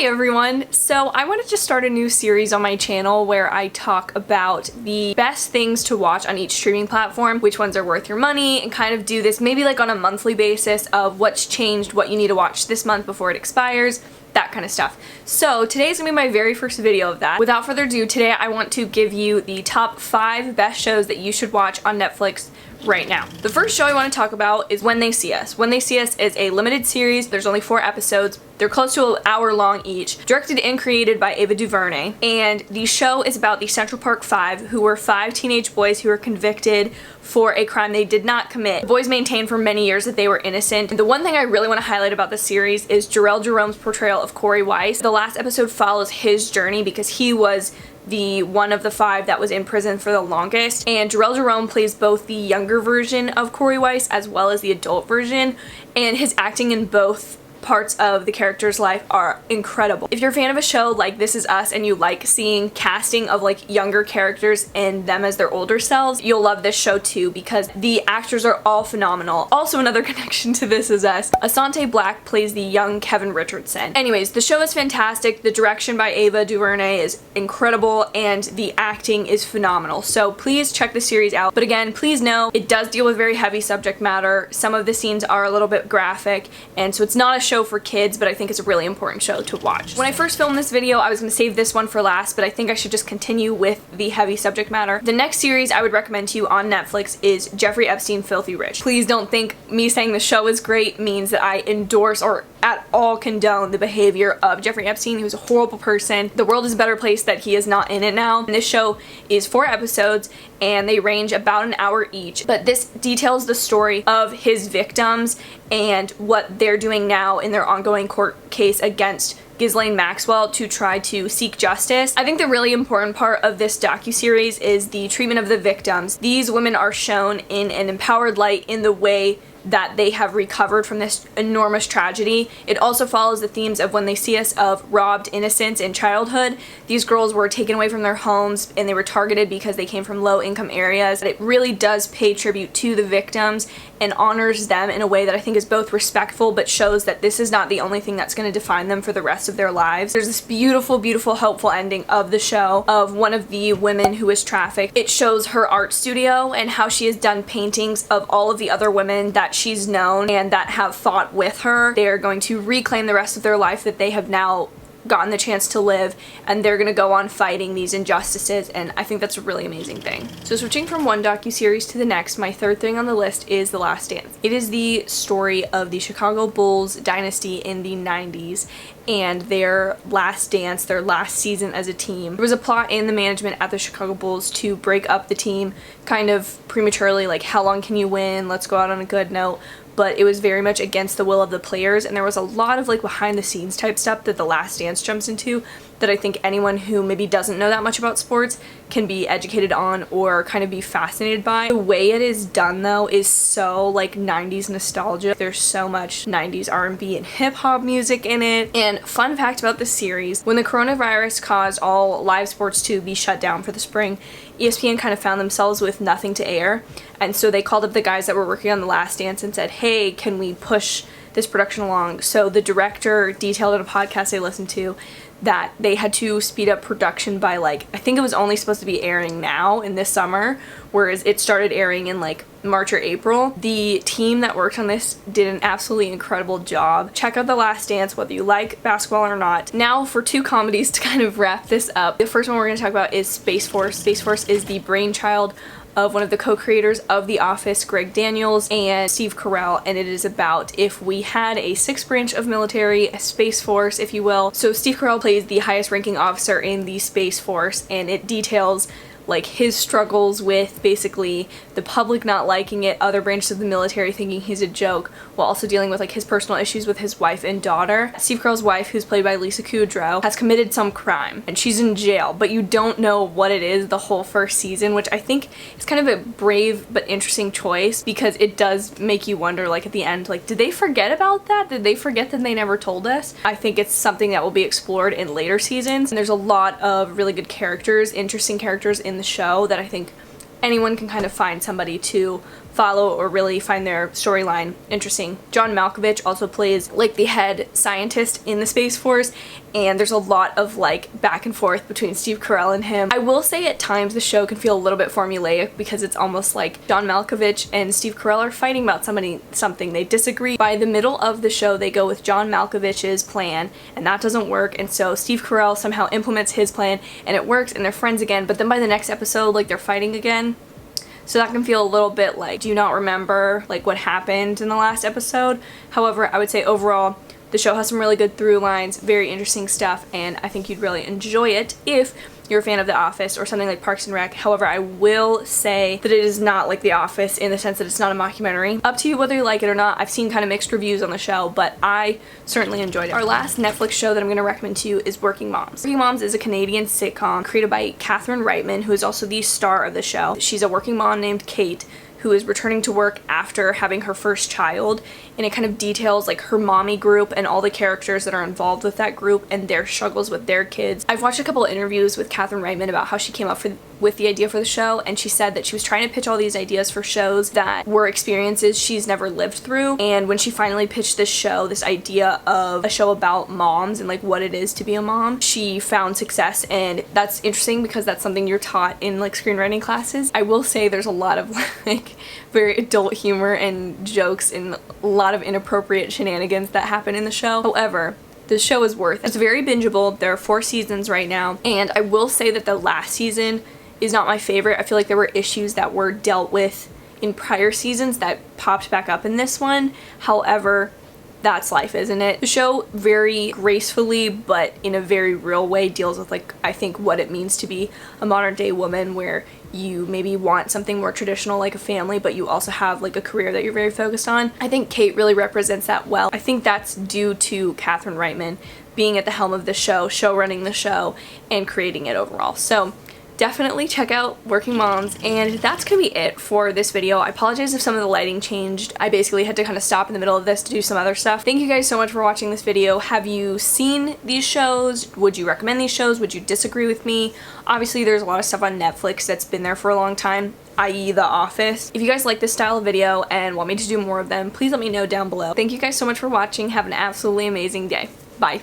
Hi everyone! So I wanted to start a new series on my channel where I talk about the best things to watch on each streaming platform, which ones are worth your money, and kind of do this maybe like on a monthly basis of what's changed, what you need to watch this month before it expires, that kind of stuff. So today's gonna be my very first video of that. Without further ado, today I want to give you the top 5 best shows that you should watch on Netflix right now. The first show I want to talk about is When They See Us. When They See Us is a limited series. There's only 4 episodes. They're close to an hour long each. Directed and created by Ava DuVernay. And the show is about the Central Park 5, who were 5 teenage boys who were convicted for a crime they did not commit. The boys maintained for many years that they were innocent. And the one thing I really want to highlight about this series is Jarrell Jerome's portrayal of Corey Weiss. The last episode follows his journey because he was the one of the 5 that was in prison for the longest, and Jarrell Jerome plays both the younger version of Corey Weiss as well as the adult version, and his acting in both parts of the character's life are incredible. If you're a fan of a show like This Is Us and you like seeing casting of like younger characters and them as their older selves, you'll love this show too because the actors are all phenomenal. Also, another connection to This Is Us, Asante Black plays the young Kevin Richardson. Anyways, the show is fantastic. The direction by Ava DuVernay is incredible and the acting is phenomenal. So please check the series out. But again, please know it does deal with very heavy subject matter. Some of the scenes are a little bit graphic, and so it's not a show for kids, but I think it's a really important show to watch. When I first filmed this video, I was going to save this one for last, but I think I should just continue with the heavy subject matter. The next series I would recommend to you on Netflix is Jeffrey Epstein, Filthy Rich. Please don't think me saying the show is great means that I endorse or at all condone the behavior of Jeffrey Epstein. He was a horrible person. The world is a better place that he is not in it now. And this show is 4 episodes and they range about an hour each, but this details the story of his victims and what they're doing now in their ongoing court case against Ghislaine Maxwell to try to seek justice. I think the really important part of this docuseries is the treatment of the victims. These women are shown in an empowered light in the way that they have recovered from this enormous tragedy. It also follows the themes of When They See Us of robbed innocence in childhood. These girls were taken away from their homes and they were targeted because they came from low income areas. It really does pay tribute to the victims and honors them in a way that I think is both respectful but shows that this is not the only thing that's going to define them for the rest of their lives. There's this beautiful, beautiful, hopeful ending of the show of one of the women who was trafficked. It shows her art studio and how she has done paintings of all of the other women that she's known and that have fought with her. They are going to reclaim the rest of their life that they have now gotten the chance to live, and they're gonna go on fighting these injustices, and I think that's a really amazing thing. So switching from one docuseries to the next, my third thing on the list is The Last Dance. It is the story of the Chicago Bulls dynasty in the 90s and their last dance, their last season as a team. There was a plot in the management at the Chicago Bulls to break up the team kind of prematurely, like how long can you win, let's go out on a good note. But it was very much against the will of the players, and there was a lot of like behind the scenes type stuff that The Last Dance jumps into that I think anyone who maybe doesn't know that much about sports can be educated on or kind of be fascinated by. The way it is done though is so like 90s nostalgia. There's so much 90s R&B and hip hop music in it. And fun fact about this series, when the coronavirus caused all live sports to be shut down for the spring, ESPN kind of found themselves with nothing to air, and so they called up the guys that were working on The Last Dance and said, hey, can we push this production along? So the director detailed in a podcast I listened to that they had to speed up production by like, I think it was only supposed to be airing now in this summer, whereas it started airing in like March or April. The team that worked on this did an absolutely incredible job. Check out The Last Dance whether you like basketball or not. Now for 2 comedies to kind of wrap this up. The first one we're going to talk about is Space Force. Space Force is the brainchild of one of the co-creators of The Office, Greg Daniels, and Steve Carell, and it is about if we had a 6th branch of military, a Space Force, if you will. So Steve Carell plays the highest ranking officer in the Space Force, and it details like his struggles with basically the public not liking it, other branches of the military thinking he's a joke, while also dealing with like his personal issues with his wife and daughter. Steve Carell's wife, who's played by Lisa Kudrow, has committed some crime and she's in jail, but you don't know what it is the whole first season, which I think is kind of a brave but interesting choice because it does make you wonder like at the end, like did they forget about that? Did they forget that they never told us? I think it's something that will be explored in later seasons, and there's a lot of really good characters, interesting characters in the show that I think anyone can kind of find somebody to follow or really find their storyline interesting. John Malkovich also plays like the head scientist in the Space Force, and there's a lot of like back and forth between Steve Carell and him. I will say at times the show can feel a little bit formulaic because it's almost like John Malkovich and Steve Carell are fighting about something they disagree. By the middle of the show they go with John Malkovich's plan and that doesn't work, and so Steve Carell somehow implements his plan and it works and they're friends again, but then by the next episode like they're fighting again. So that can feel a little bit like, do you not remember like what happened in the last episode? However, I would say overall the show has some really good through lines, very interesting stuff, and I think you'd really enjoy it if you're a fan of The Office or something like Parks and Rec. However, I will say that it is not like The Office in the sense that it's not a mockumentary. Up to you whether you like it or not. I've seen kind of mixed reviews on the show, but I certainly enjoyed it. Our last Netflix show that I'm going to recommend to you is Working Moms. Working Moms is a Canadian sitcom created by Catherine Reitman, who is also the star of the show. She's a working mom named Kate who is returning to work after having her first child, and it kind of details like her mommy group and all the characters that are involved with that group and their struggles with their kids. I've watched a couple of interviews with Catherine Reitman about how she came up with the idea for the show, and she said that she was trying to pitch all these ideas for shows that were experiences she's never lived through, and when she finally pitched this show, this idea of a show about moms and like what it is to be a mom, she found success, and that's interesting because that's something you're taught in like screenwriting classes. I will say there's a lot of like very adult humor and jokes and a lot of inappropriate shenanigans that happen in the show. However, the show is worth it. It's very bingeable. There are 4 seasons right now, and I will say that the last season is not my favorite. I feel like there were issues that were dealt with in prior seasons that popped back up in this one. However, that's life, isn't it? The show very gracefully but in a very real way deals with like I think what it means to be a modern day woman, where you maybe want something more traditional like a family, but you also have like a career that you're very focused on. I think Kate really represents that well. I think that's due to Catherine Reitman being at the helm of the show running the show, and creating it overall. So definitely check out Working Moms, and that's gonna be it for this video. I apologize if some of the lighting changed. I basically had to kind of stop in the middle of this to do some other stuff. Thank you guys so much for watching this video. Have you seen these shows? Would you recommend these shows? Would you disagree with me? Obviously there's a lot of stuff on Netflix that's been there for a long time, i.e. The Office. If you guys like this style of video and want me to do more of them, please let me know down below. Thank you guys so much for watching. Have an absolutely amazing day. Bye.